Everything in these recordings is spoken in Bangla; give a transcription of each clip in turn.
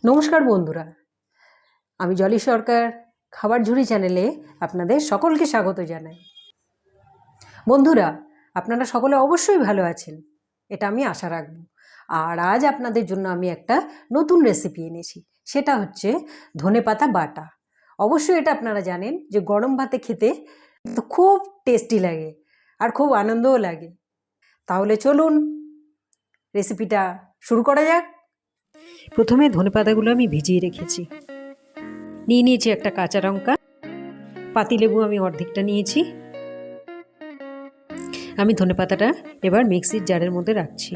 নমস্কার বন্ধুরা, আমি জলি সরকার খাবার ঝুড়ি চ্যানেলে আপনাদের সকলকে স্বাগত জানাই। বন্ধুরা, আপনারা সকলে অবশ্যই ভালো আছেন, এটা আমি আশা রাখব। আর আজ আপনাদের জন্য আমি একটা নতুন রেসিপি এনেছি, সেটা হচ্ছে ধনেপাতা বাটা। অবশ্যই এটা আপনারা জানেন যে গরম ভাতে খেতে তো খুব টেস্টি লাগে আর খুব আনন্দও লাগে। তাহলে চলুন রেসিপিটা শুরু করা যাক। প্রথমে ধনেপাতাগুলো আমি ভিজিয়ে রেখেছি। নিয়ে নিয়েছি একটা কাঁচা লঙ্কা, পাতিলেবু আমি অর্ধেকটা নিয়েছি। আমি ধনেপাতাটা এবার মিক্সির জারের মধ্যে রাখছি।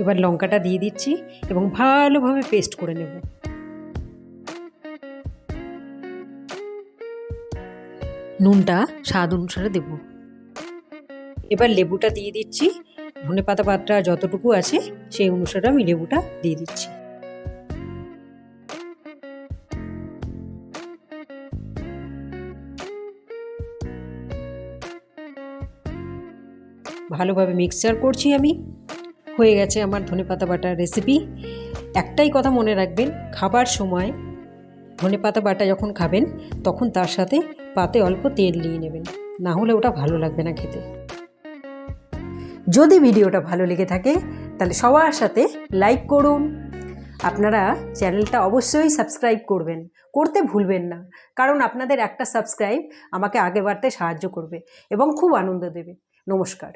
এবার লঙ্কাটা দিয়ে দিচ্ছি এবং ভালোভাবে পেস্ট করে নেব। নুনটা স্বাদ অনুসারে দেব। এবার লেবুটা দিয়ে দিচ্ছি। ধনেপাতা পাতা যতটুকু আছে সেই অনুসারে আমি লেবুটা দিয়ে দিচ্ছি। ভালোভাবে মিক্সচার করছি আমি। হয়ে গেছে আমার ধনেপাতা বাটার রেসিপি। একটাই কথা মনে রাখবেন, খাবার সময় ধনেপাতা বাটা যখন খাবেন তখন তার সাথে পাতে অল্প তেল নিয়ে নেবেন, না হলে ওটা ভালো লাগবে না খেতে। যদি ভিডিওটা ভালো লেগে থাকে তাহলে সবার সাথে লাইক করুন। আপনারা চ্যানেলটা অবশ্যই সাবস্ক্রাইব করতে ভুলবেন না, কারণ আপনাদের একটা সাবস্ক্রাইব আমাকে আগে বাড়তে সাহায্য করবে এবং খুব আনন্দ দেবে। নমস্কার।